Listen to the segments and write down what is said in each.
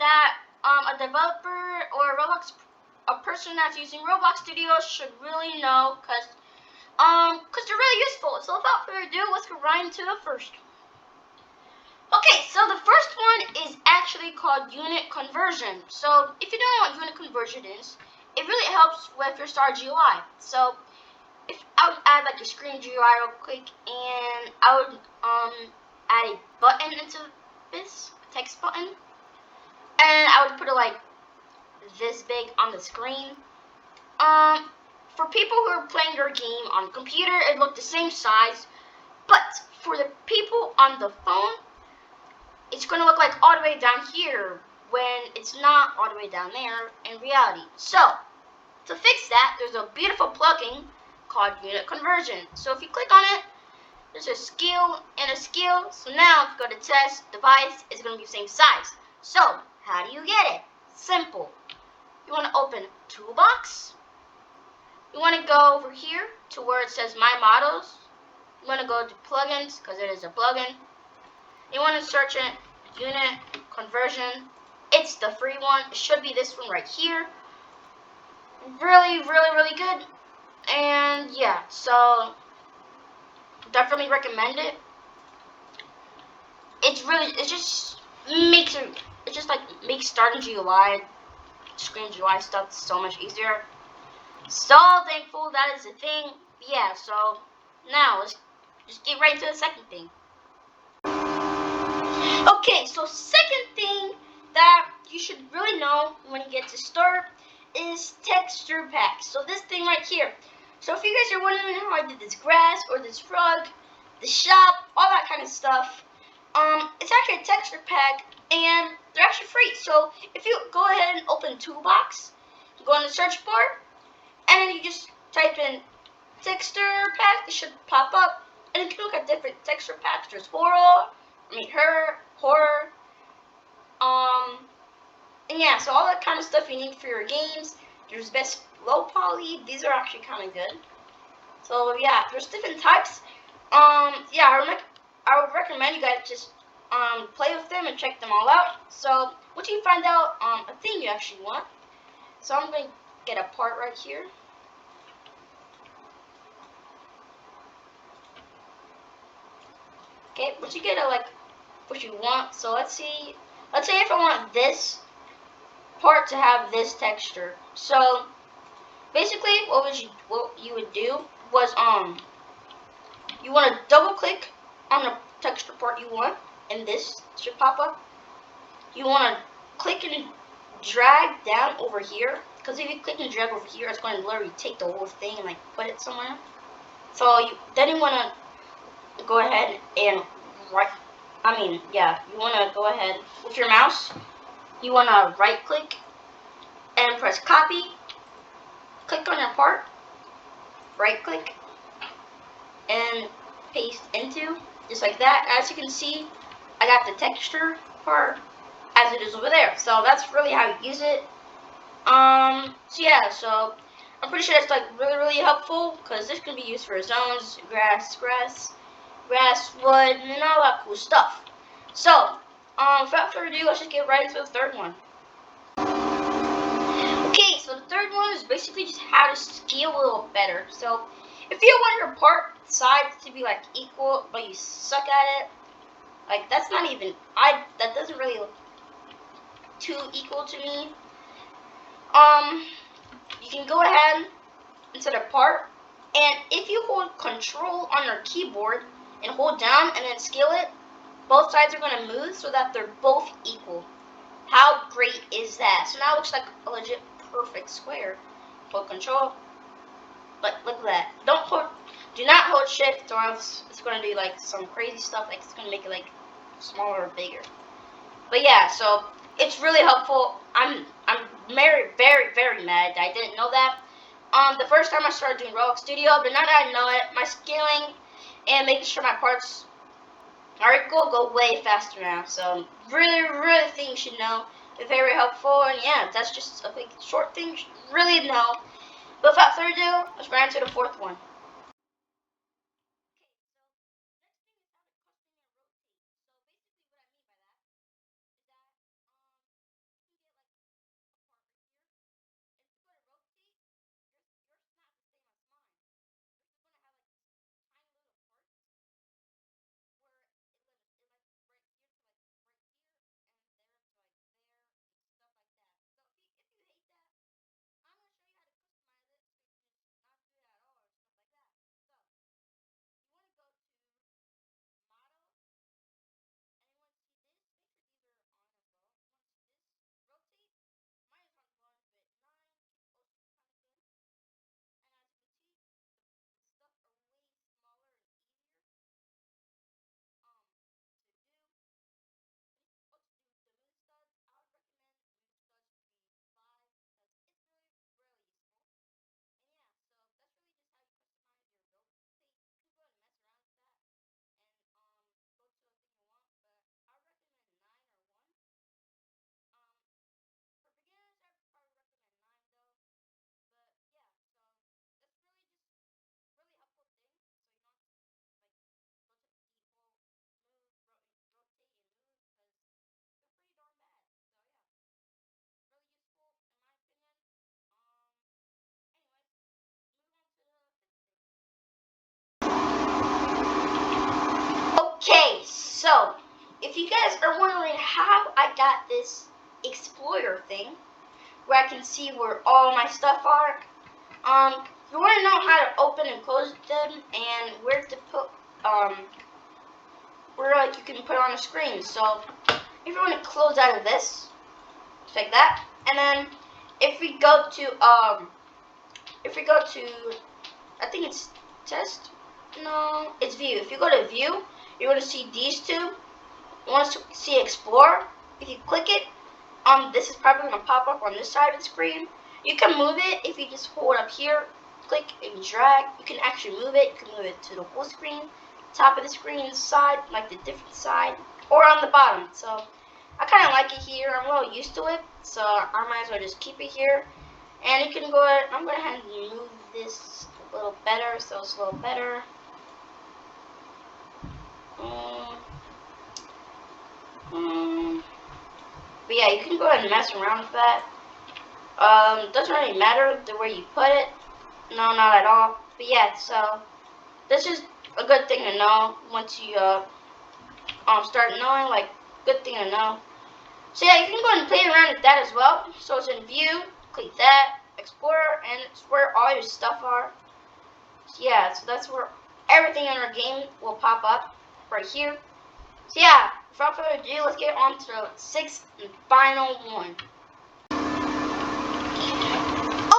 that a developer or a person that's using Roblox Studios should really know, because they're really useful. So without further ado, let's go right into the first. Okay, so the first one is actually called unit conversion. So if you don't know what unit conversion is, it really helps with your Star GUI. So if I would add like a screen GUI real quick, and I would add a button into this, a text button, and I would put it like this big on the screen. For people who are playing your game on computer, it looked the same size, but for the people on the phone, it's going to look like all the way down here when it's not all the way down there in reality. So, to fix that, there's a beautiful plugin called Unit Conversion. So if you click on it, there's a scale and a scale. So now if you go to test, device, it's going to be the same size. So, how do you get it? Simple. You want to open Toolbox. You want to go over here to where it says My Models. You want to go to Plugins, because it is a plugin. You want to search it, Unit Conversion. It's the free one. It should be this one right here. Really, really, really good. And yeah, so definitely recommend it. It just makes starting GUI, screen GUI stuff so much easier. So thankful that is a thing. Yeah, so now let's just get right into the second thing. Okay, so second thing that you should really know when you get to start is texture packs. So this thing right here. So if you guys are wondering how I did this grass or this rug, the shop, all that kind of stuff, it's actually a texture pack, and they're actually free. So if you go ahead and open Toolbox, you go in the search bar, and then you just type in texture pack, it should pop up, and you can look at different texture packs. There's horror, and yeah, so all that kind of stuff you need for your games. There's best low poly. These are actually kind of good. So yeah, there's different types. Yeah, I would recommend you guys just play with them and check them all out. So once you find out a thing you actually want, so I'm going to get a part right here. Okay, once you get what you want, so let's say if I want this part to have this texture. So basically what you would do was you want to double click on the texture part you want, and this should pop up. You want to click and drag down over here, because if you click and drag over here, it's going to literally take the whole thing and like put it somewhere. So then you want to go ahead and you want to go ahead with your mouse. You want to right click and press copy. Click on your part, right click, and paste into, just like that. As you can see, I got the texture part as it is over there. So that's really how you use it. So yeah, so I'm pretty sure that's like really, really helpful, because this can be used for zones, grass, wood, and all that cool stuff. So, without further ado, let's just get right into the third one. Okay, so the third one is basically just how to scale a little better. So, if you want your part sides to be like equal, but you suck at it, like that's not even, that doesn't really look too equal to me. You can go ahead into the part, and if you hold Control on your keyboard and hold down and then scale it, both sides are going to move so that they're both equal. How great is that? So now it looks like a legit perfect square. Hold Control, but look at that. Do not hold Shift, or else it's going to do like some crazy stuff. Like it's going to make it like smaller or bigger. But yeah, so it's really helpful. I'm very, very, very mad I didn't know that. The first time I started doing Roblox Studio, but now that I know it, my scaling and making sure my parts are equal go way faster now. So really, really thing you should know. It's very helpful, and yeah, that's just a big short thing you should really know. But without further ado, let's go into the fourth one. if you guys are wondering how I got this Explorer thing, where I can see where all my stuff are, you want to know how to open and close them, and where to put, where like you can put on a screen. So if you want to close out of this, just like that, and then if we go to, I think it's test. No, it's view. If you go to view, you're going to see these two. You want to see explore. If you click it, this is probably going to pop up on this side of the screen. You can move it if you just hold up here, click and drag. You can actually move it. You can move it to the whole screen, top of the screen, side, like the different side, or on the bottom. So I kind of like it here. I'm a little used to it, so I might as well just keep it here. And you can go ahead. I'm going to have to move this a little better, so it's a little better. But yeah, you can go ahead and mess around with that. Doesn't really matter the way you put it. No, not at all. But yeah, so this is a good thing to know once you start knowing, like, good thing to know. So yeah, you can go ahead and play around with that as well. So it's in view, click that, explorer, and it's where all your stuff are. So yeah, so that's where everything in our game will pop up right here. So yeah, without further ado, let's get on to the sixth and final one.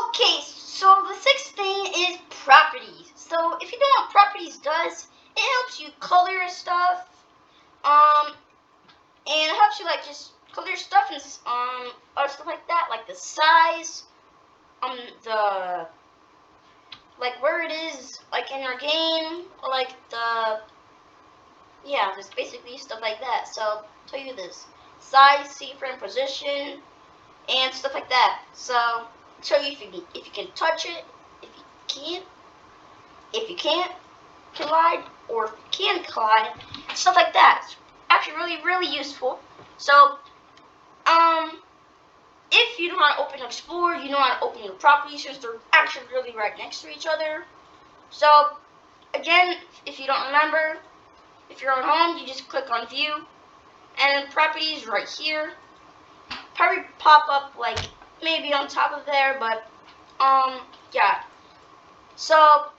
Okay, so the sixth thing is properties. So if you don't know what properties does, it helps you color your stuff, and it helps you like just color your stuff and other stuff like that, like the size, the like where it is, like in your game, or like the just basically stuff like that. So I'll tell you this: size, C-frame, position, and stuff like that. So show you if you can touch it, if you can't collide, or if you can collide, stuff like that. It's actually really useful. So if you know how to open and explore, you know how to open your properties, since they're actually really right next to each other. So again, if you don't remember, if you're on home, you just click on view, and properties right here. Probably pop up like maybe on top of there, but yeah. So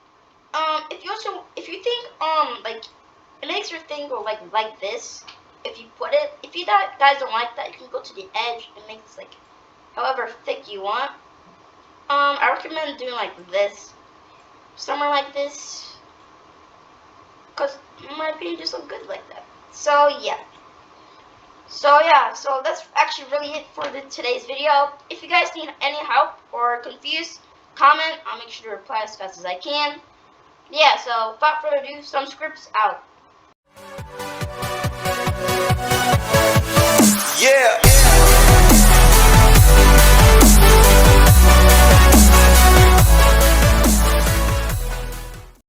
if you think like it makes your thing go like this, if you put it, if you guys don't like that, you can go to the edge and make this like however thick you want. I recommend doing like this, somewhere like this, because in my opinion, just look good like that. So yeah. So that's actually really it for today's video. If you guys need any help or confused, comment. I'll make sure to reply as fast as I can. Yeah, so without further ado, some scripts out.